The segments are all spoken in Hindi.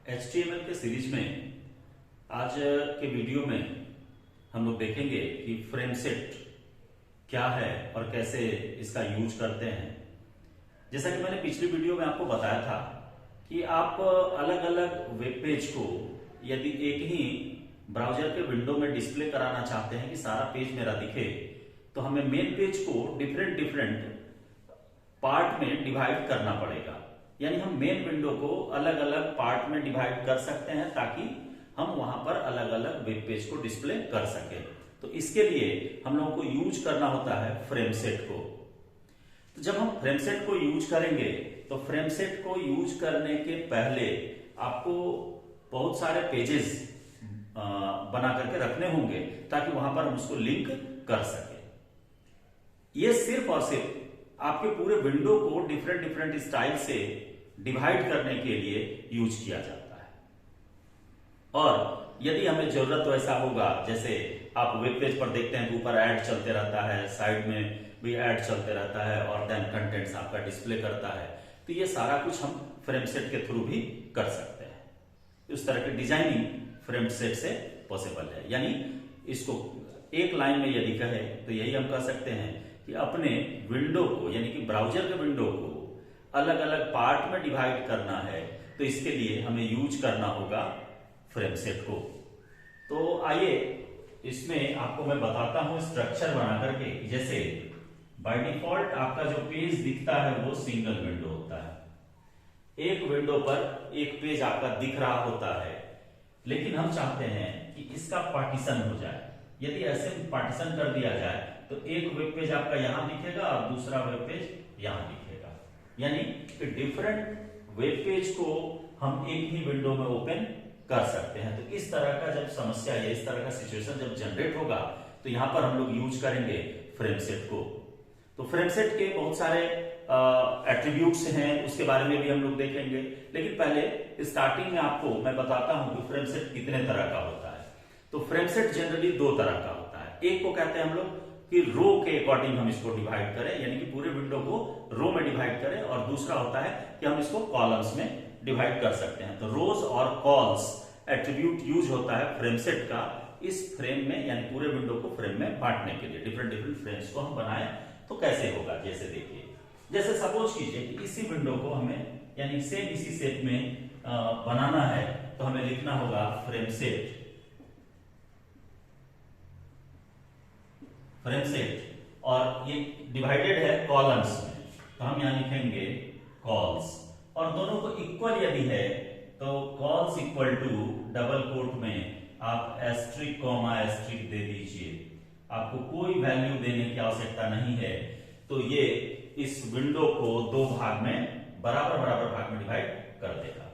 HTML के सीरीज में आज के वीडियो में हम लोग देखेंगे कि फ्रेम सेट क्या है और कैसे इसका यूज करते हैं। जैसा कि मैंने पिछली वीडियो में आपको बताया था कि आप अलग अलग वेब पेज को यदि एक ही ब्राउजर के विंडो में डिस्प्ले कराना चाहते हैं कि सारा पेज मेरा दिखे, तो हमें मेन पेज को डिफरेंट पार्ट में डिवाइड करना पड़ेगा। यानी हम मेन विंडो को अलग अलग पार्ट में डिवाइड कर सकते हैं ताकि हम वहां पर अलग अलग वेब पेज को डिस्प्ले कर सके। तो इसके लिए हम लोगों को यूज करना होता है फ्रेम सेट को। तो जब हम फ्रेम सेट को यूज करेंगे तो फ्रेम सेट को यूज करने के पहले आपको बहुत सारे पेजेस बना करके रखने होंगे ताकि वहां पर हम उसको लिंक कर सके। ये सिर्फ और सिर्फ आपके पूरे विंडो को डिफरेंट स्टाइल से डिवाइड करने के लिए यूज किया जाता है। और यदि हमें जरूरत वैसा होगा, जैसे आप वेब पेज पर देखते हैं ऊपर ऐड चलते रहता है, साइड में भी ऐड चलते रहता है और देन कंटेंट्स आपका डिस्प्ले करता है, तो ये सारा कुछ हम फ्रेम सेट के थ्रू भी कर सकते हैं। इस तरह की डिजाइनिंग फ्रेम सेट से पॉसिबल है। यानी इसको एक लाइन में यदि कहें तो यही हम कह सकते हैं कि अपने विंडो को यानी कि ब्राउजर के विंडो को अलग अलग पार्ट में डिवाइड करना है, तो इसके लिए हमें यूज करना होगा फ्रेम सेट को। तो आइए इसमें आपको मैं बताता हूं स्ट्रक्चर बना करके। जैसे बाय डिफॉल्ट आपका जो पेज दिखता है वो सिंगल विंडो होता है। एक विंडो पर एक पेज आपका दिख रहा होता है, लेकिन हम चाहते हैं कि इसका पार्टीशन हो जाए। यदि ऐसे पार्टीशन कर दिया जाए तो एक वेब पेज आपका यहां दिखेगा और दूसरा वेब पेज यहां दिखेगा। यानी कि डिफरेंट वेब पेज को हम एक ही विंडो में ओपन कर सकते हैं। तो इस तरह का जब समस्या या इस तरह का सिचुएशन जब जनरेट होगा तो यहां पर हम लोग यूज करेंगे फ्रेम सेट को। तो फ्रेम सेट के बहुत सारे एट्रीब्यूट्स हैं, उसके बारे में भी हम लोग देखेंगे। लेकिन पहले स्टार्टिंग में आपको मैं बताता हूं कि फ्रेम सेट कितने तरह का होता है। तो फ्रेम सेट जनरली दो तरह का होता है। एक को कहते हैं हम लोग कि रो के अकॉर्डिंग हम इसको डिवाइड करें, यानी कि पूरे विंडो को रो में डिवाइड करें, और दूसरा होता है कि हम इसको कॉलम्स में डिवाइड कर सकते हैं। तो रोज और कॉल्स एट्रीब्यूट यूज होता है फ्रेम सेट का इस फ्रेम में, यानी पूरे विंडो को फ्रेम में बांटने के लिए। डिफरेंट फ्रेम्स को हम बनाए तो कैसे होगा, जैसे देखिए, जैसे सपोज कीजिए कि इसी विंडो को हमें यानी सेम इसी सेट में बनाना है, तो हमें लिखना होगा फ्रेम सेट और ये डिवाइडेड है कॉलम्स में, तो हम यहां लिखेंगे कॉल्स। और दोनों को इक्वल यदि है तो cols equal to double quote में आप एस्ट्रिक कॉमा एस्ट्रिक दे दीजिए। आपको कोई वैल्यू देने की आवश्यकता नहीं है। तो ये इस विंडो को दो भाग में बराबर भाग में डिवाइड कर देगा।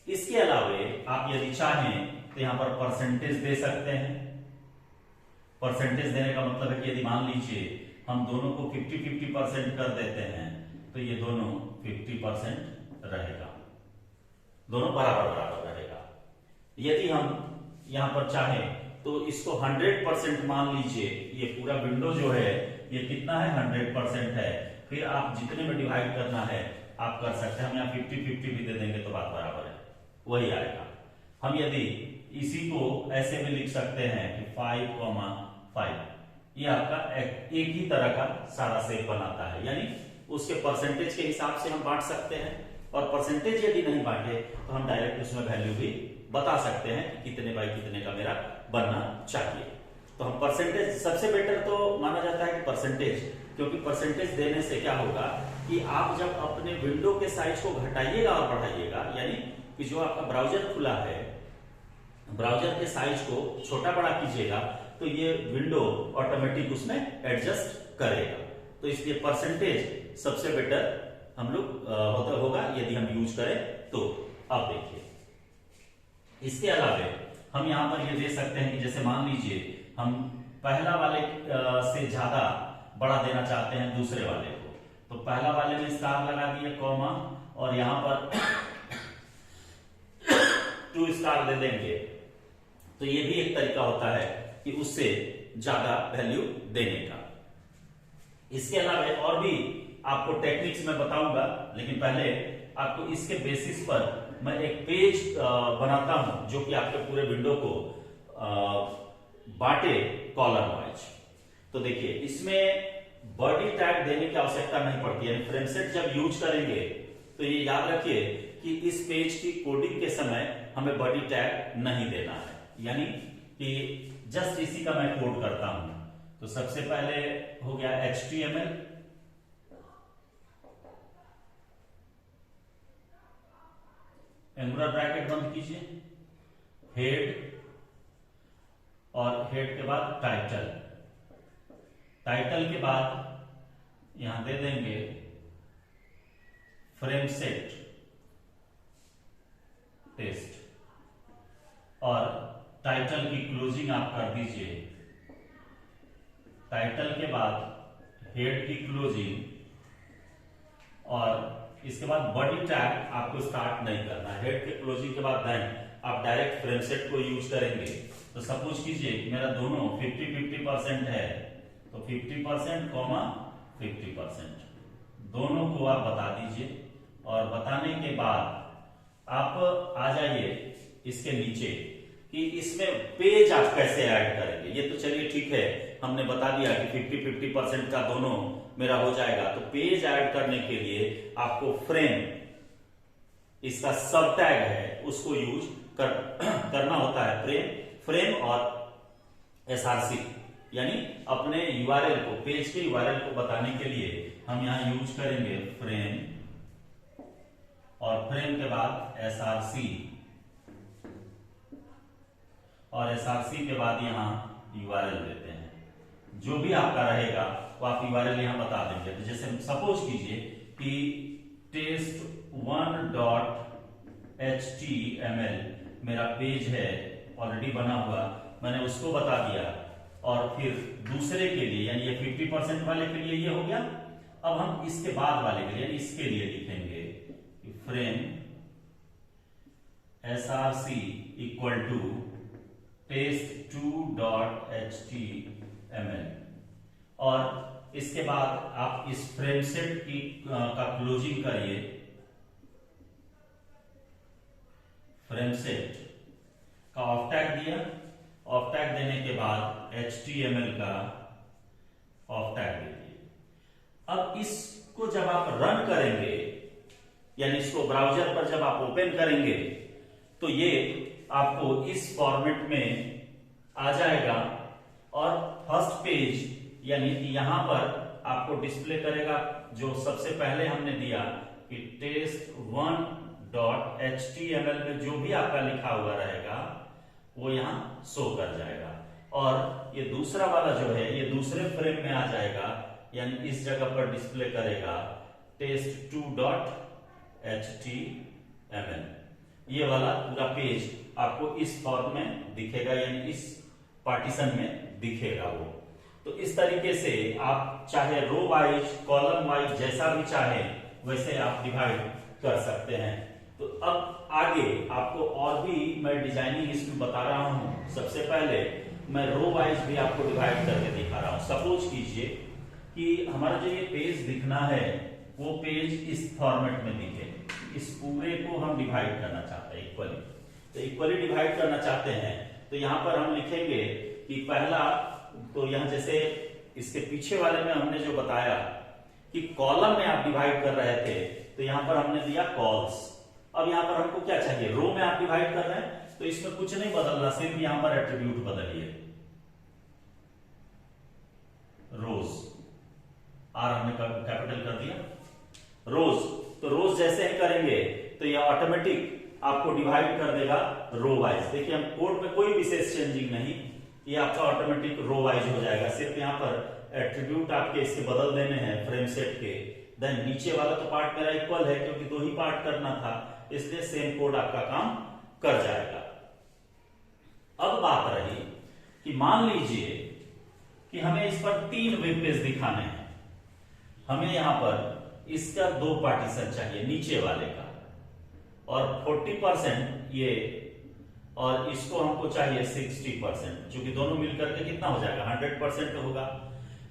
इसके अलावे आप यदि चाहें तो यहां पर परसेंटेज दे सकते हैं। परसेंटेज देने का मतलब है कि यदि मान लीजिए हम दोनों को 50-50% कर देते हैं तो ये दोनों 50% रहेगा, दोनों बराबर रहेगा। यदि हम यहां पर चाहें तो इसको 100% मान लीजिए। ये पूरा विंडो जो है ये कितना है, 100% है। फिर आप जितने में डिवाइड करना है आप कर सकते हैं। हम यहाँ 50-50 भी दे देंगे तो बात बराबर है, वही आएगा। हम यदि इसी को ऐसे में लिख सकते हैं कि 5,5, ये आपका एक ही तरह का सारा सेट बनाता है। यानी उसके परसेंटेज के हिसाब से हम बांट सकते हैं, और परसेंटेज यदि नहीं बांटे तो हम डायरेक्ट उसमें वैल्यू भी बता सकते हैं कि कितने बाय कितने का मेरा बनना चाहिए। तो हम परसेंटेज सबसे बेटर तो माना जाता है कि परसेंटेज, क्योंकि परसेंटेज देने से क्या होगा कि आप जब अपने विंडो के साइज को घटाइएगा और बढ़ाइएगा, यानी कि जो आपका ब्राउजर खुला है, ब्राउजर के साइज को छोटा बड़ा कीजिएगा तो ये विंडो ऑटोमेटिक उसमें एडजस्ट करेगा। तो इसलिए परसेंटेज सबसे बेटर हम लोग होगा यदि हम यूज करें तो। अब देखिए, इसके अलावे हम यहां पर ये दे सकते हैं कि जैसे मान लीजिए हम पहला वाले से ज्यादा बड़ा देना चाहते हैं दूसरे वाले को, तो पहला वाले में स्टार लगा दिए कॉमा, और यहां पर 2 स्टार दे देंगे। तो ये भी एक तरीका होता है कि उससे ज्यादा वैल्यू देने का। इसके अलावा और भी आपको टेक्निक्स में बताऊंगा, लेकिन पहले आपको इसके बेसिस पर मैं एक पेज बनाता हूं जो कि आपके पूरे विंडो को बांटे कॉलम वाइज। तो देखिए इसमें बॉडी टैग देने की आवश्यकता नहीं पड़ती है। फ्रेम सेट जब यूज करेंगे तो ये याद रखिए कि इस पेज की कोडिंग के समय हमें बॉडी टैग नहीं देना है, यानी कि जस्ट इसी का मैं कोड करता हूं। तो सबसे पहले हो गया HTML, एंगुलर ब्रैकेट बंद कीजिए, हेड और हेड के बाद टाइटल, टाइटल के बाद यहां दे देंगे फ्रेम सेट टेस्ट और टाइटल की क्लोजिंग आप कर दीजिए। टाइटल के बाद हेड की क्लोजिंग और इसके बाद बॉडी टैग आपको स्टार्ट नहीं करना। हेड के क्लोजिंग के बाद देन आप डायरेक्ट फ्रेम सेट को यूज करेंगे। तो सपोज कीजिए मेरा दोनों 50-50% है, तो 50% कॉमा 50% दोनों को आप बता दीजिए। और बताने के बाद आप आ जाइए इसके नीचे कि इसमें पेज आप कैसे ऐड करेंगे। ये तो चलिए ठीक है, हमने बता दिया कि 50-50% का दोनों मेरा हो जाएगा। तो पेज ऐड करने के लिए आपको फ्रेम, इसका सब टैग है उसको यूज करना होता है। फ्रेम और SRC, यानी अपने URL को, पेज के URL को बताने के लिए हम यहां यूज करेंगे फ्रेम और फ्रेम के बाद SRC और SRC के बाद यहां URL देते हैं। जो भी आपका रहेगा वो आप URL यहां बता देंगे। तो जैसे सपोज कीजिए कि test1.html मेरा पेज है ऑलरेडी बना हुआ, मैंने उसको बता दिया। और फिर दूसरे के लिए यानी ये 50% वाले के लिए ये हो गया। अब हम इसके बाद वाले के लिए यानी इसके लिए लिखेंगे frame SRC equal to test2.html और इसके बाद आप इस फ्रेम सेट की का क्लोजिंग करिए। फ्रेम सेट का ऑफ टैग दिया, ऑफ टैग देने के बाद HTML का ऑफ टैग दीजिए। अब इसको जब आप रन करेंगे यानी इसको ब्राउज़र पर जब आप ओपन करेंगे तो ये आपको इस फॉर्मेट में आ जाएगा और फर्स्ट पेज यानी कि यहां पर आपको डिस्प्ले करेगा जो सबसे पहले हमने दिया कि test1.html में जो भी आपका लिखा हुआ रहेगा वो यहां शो कर जाएगा। और ये दूसरा वाला जो है ये दूसरे फ्रेम में आ जाएगा, यानी इस जगह पर डिस्प्ले करेगा test2.html। ये वाला पूरा पेज आपको इस फॉर्म में दिखेगा, यानी इस पार्टीशन में दिखेगा वो। तो इस तरीके से आप चाहे रो वाइज, कॉलम वाइज जैसा भी चाहे वैसे आप डिवाइड कर सकते हैं। तो अब आगे आपको और भी मैं डिजाइनिंग इसमें बता रहा हूं। सबसे पहले मैं रो वाइज भी आपको डिवाइड करके दिखा रहा हूं। सपोज कीजिए कि हमारा जो ये पेज दिखना है वो पेज इस फॉर्मेट में दिखे। इस पूरे को हम डिवाइड करना चाहते हैं इक्वली। तो इक्वली डिवाइड करना चाहते हैं तो यहां पर हम लिखेंगे कि पहला, तो यहां जैसे इसके पीछे वाले में हमने जो बताया कि कॉलम में आप डिवाइड कर रहे थे तो यहां पर हमने दिया कॉल्स। अब यहां पर हमको क्या चाहिए, रो में आप डिवाइड कर रहे हैं तो इसमें कुछ नहीं बदलना, सिर्फ यहां पर एट्रीब्यूट बदलिए। रोज, आर हमने कैपिटल कर दिया, रोज। तो रोज जैसे ही करेंगे तो यह ऑटोमेटिक आपको डिवाइड कर देगा रो वाइज। देखिए हम कोड में कोई विशेष चेंजिंग नहीं, ये आपका ऑटोमेटिक रो वाइज हो जाएगा। सिर्फ यहाँ पर एट्रीब्यूट आपके इसके बदल देने हैं फ्रेम सेट के। देन नीचे वाला तो पार्ट मेरा इक्वल है क्योंकि दो ही पार्ट करना था, इसलिए सेम कोड आपका काम कर जाएगा। अब बात रही कि मान लीजिए कि हमें इस पर 3 वेब पेज दिखाने हैं। हमें यहां पर इसका 2 पार्टीशन चाहिए, नीचे वाले का और 40% ये, और इसको हमको चाहिए 60%, क्योंकि दोनों मिलकर के कितना हो जाएगा 100% होगा।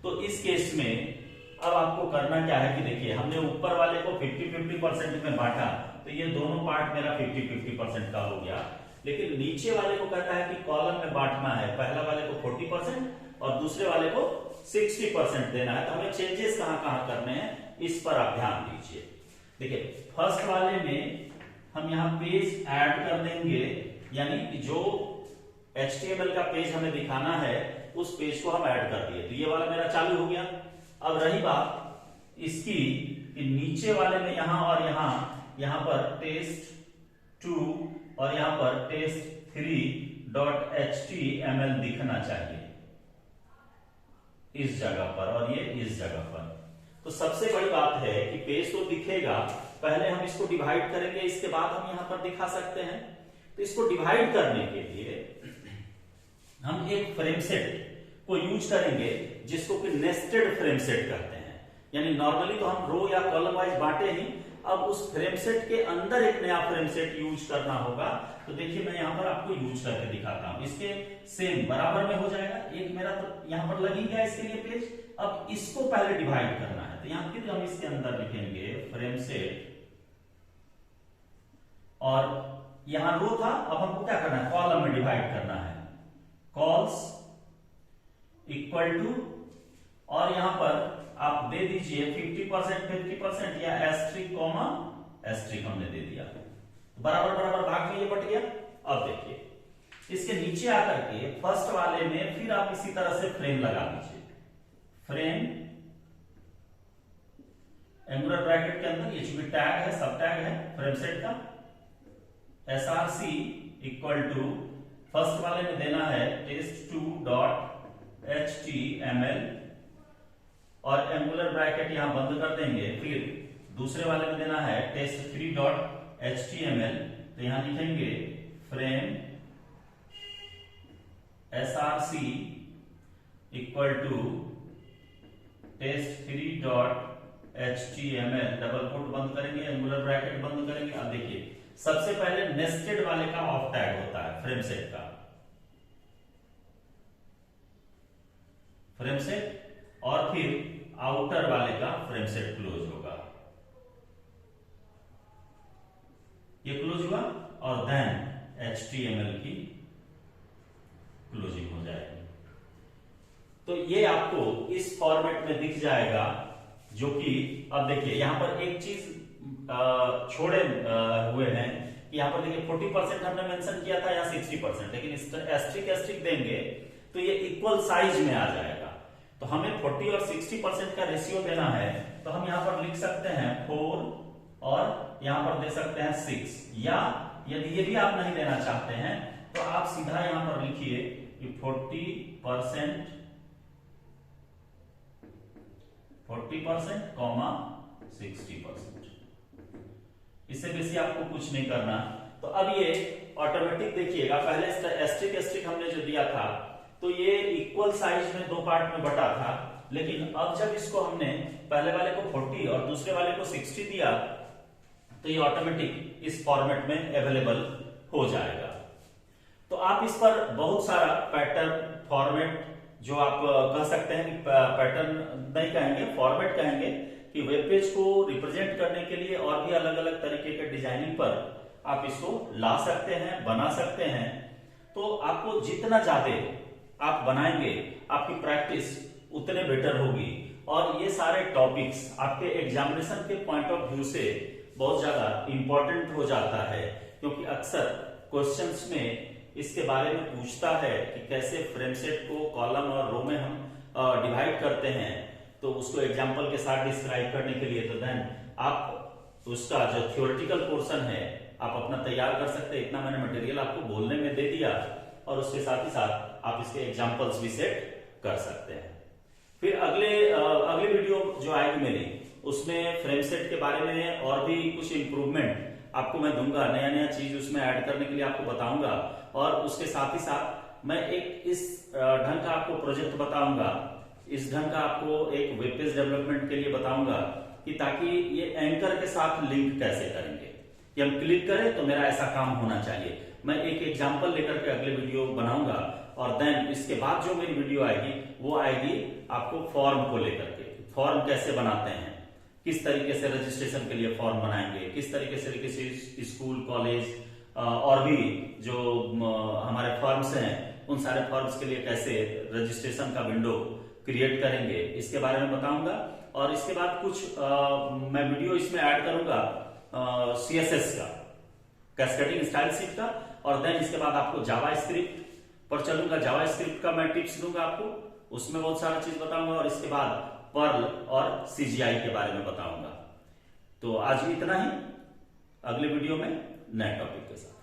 तो इस केस में अब आपको करना क्या है कि देखिए हमने ऊपर वाले को 50-50% में बांटा तो ये दोनों पार्ट मेरा 50-50% का हो गया। लेकिन नीचे वाले को कहता है कि कॉलम में बांटना है, पहला वाले को 40% और दूसरे वाले को 60% देना है। तो हमें चेंजेस कहां कहां करने हैं इस पर आप ध्यान दीजिए। देखिए फर्स्ट वाले में हम यहाँ पेज ऐड कर देंगे, यानी कि जो HTML का पेज हमें दिखाना है उस पेज को हम ऐड कर दिए, तो ये वाला मेरा चालू हो गया। अब रही बात इसकी कि नीचे वाले में यहां और यहां पर test2 और यहां पर test3.html दिखना चाहिए इस जगह पर और ये इस जगह पर। तो सबसे बड़ी बात है कि पेज तो दिखेगा, पहले हम इसको डिवाइड करेंगे, इसके बाद हम यहां पर दिखा सकते हैं। तो इसको डिवाइड करने के लिए हम एक फ्रेम सेट को यूज करेंगे जिसको कि नेस्टेड फ्रेम सेट कहते हैं। यानी नॉर्मली तो हम रो या कॉलम वाइज बांटे ही, अब उस फ्रेम सेट के अंदर एक नया फ्रेम सेट यूज करना होगा। तो देखिए मैं यहां पर आपको यूज करके दिखाता हूं, इसके सेम बराबर में हो जाएगा। एक मेरा तो यहां पर लग ही गया इसके लिए पेज, अब इसको पहले डिवाइड करना है। तो यहां फिर हम इसके अंदर लिखेंगे फ्रेम सेट, और यहां रो था, अब हमको क्या करना है, कॉलम में डिवाइड करना है। कॉल्स इक्वल टू, और यहां पर आप दे दीजिए 50% या एस्ट्रिक कॉमा एस्ट्रिक हमने दे दिया, बराबर बराबर भाग में ये बट गया। अब देखिए इसके नीचे आकर के फर्स्ट वाले में फिर आप इसी तरह से फ्रेम लगा दीजिए। फ्रेम एंगुलर ब्रैकेट के अंदर ये चूंकि टैग है, सब टैग है फ्रेम सेट का, src इक्वल टू फर्स्ट वाले में देना है test2.html और एंगुलर ब्रैकेट यहां बंद कर देंगे। फिर दूसरे वाले में देना है test3.html, तो यहां लिखेंगे frame src equal to test3.html, double quote बंद करेंगे, एंगुलर ब्रैकेट बंद करेंगे। अब देखिए सबसे पहले नेस्टेड वाले का ऑफ टैग होता है फ्रेम सेट का, फ्रेम सेट, और फिर आउटर वाले का फ्रेम सेट क्लोज होगा। ये क्लोज हुआ और देन HTML की क्लोजिंग हो जाएगी। तो ये आपको इस फॉर्मेट में दिख जाएगा, जो कि अब देखिए यहां पर एक चीज छोड़े हुए हैं कि यहां पर देखिए 40% हमने मेंशन किया था या 60%, लेकिन इस एस्ट्रिक देंगे तो ये इक्वल साइज में आ जाएगा। तो हमें 40 और 60% का रेशियो देना है, तो हम यहां पर लिख सकते हैं 4 और यहां पर दे सकते हैं 6, या यदि ये भी आप नहीं देना चाहते हैं तो आप सीधा यहां पर लिखिए कि 40% 60%, इससे बेसी आपको कुछ नहीं करना। तो अब ये ऑटोमेटिक देखिएगा, पहले एस्ट्रिक हमने जो दिया था तो ये इक्वल साइज में दो पार्ट में बटा था, लेकिन अब जब इसको हमने पहले वाले को 40 और दूसरे वाले को 60 दिया तो ये ऑटोमेटिक इस फॉर्मेट में अवेलेबल हो जाएगा। तो आप इस पर बहुत सारा पैटर्न फॉर्मेट, जो आप कह सकते हैं कि पैटर्न नहीं कहेंगे, फॉर्मेट कहेंगे, कि वेब पेज को रिप्रेजेंट करने के लिए और भी अलग अलग तरीके के डिजाइनिंग पर आप इसको ला सकते हैं, बना सकते हैं। तो आपको जितना ज्यादा आप बनाएंगे आपकी प्रैक्टिस उतने बेटर होगी, और ये सारे टॉपिक्स आपके एग्जामिनेशन के पॉइंट ऑफ व्यू से बहुत ज्यादा इंपॉर्टेंट हो जाता है, क्योंकि अक्सर क्वेश्चंस में इसके बारे में पूछता है कि कैसे फ्रेम सेट को कॉलम और रो में हम डिवाइड करते हैं। तो उसको एग्जाम्पल के साथ डिस्क्राइब करने के लिए तो देन आप उसका जो थ्योरेटिकल पोर्शन है आप अपना तैयार कर सकते हैं। इतना मैंने मटेरियल आपको बोलने में दे दिया, और उसके साथ ही साथ आप इसके एग्जाम्पल्स भी सेट कर सकते हैं। फिर अगली वीडियो जो आएगी मेरी, उसमें फ्रेम सेट के बारे में और भी कुछ इंप्रूवमेंट आपको मैं दूंगा, नया नया चीज उसमें ऐड करने के लिए आपको बताऊंगा, और उसके साथ ही साथ मैं एक इस ढंग का आपको प्रोजेक्ट बताऊंगा, इस ढंग का आपको एक वेब पेज डेवलपमेंट के लिए बताऊंगा कि ताकि ये एंकर के साथ लिंक कैसे करेंगे, कि हम क्लिक करें तो मेरा ऐसा काम होना चाहिए। मैं एक एग्जांपल लेकर के अगले वीडियो बनाऊंगा, और देन इसके बाद जो मेरी वीडियो आएगी वो आएगी आपको फॉर्म को लेकर के, फॉर्म कैसे बनाते हैं, किस तरीके से रजिस्ट्रेशन के लिए फॉर्म बनाएंगे, किस तरीके से स्कूल कॉलेज और भी जो हमारे फॉर्म्स हैं उन सारे फॉर्म्स के लिए कैसे रजिस्ट्रेशन का विंडो क्रिएट करेंगे, इसके बारे में बताऊंगा। और इसके बाद कुछ मैं वीडियो इसमें ऐड करूंगा CSS का, कैस्केडिंग स्टाइल शीट का, और देन इसके बाद आपको जावास्क्रिप्ट पर चलूंगा, जावास्क्रिप्ट का मैं टिप्स दूंगा आपको, उसमें बहुत सारा चीज बताऊंगा, और इसके बाद पर्ल और CGI के बारे में बताऊंगा। तो आज इतना ही, अगले वीडियो में नए टॉपिक के साथ।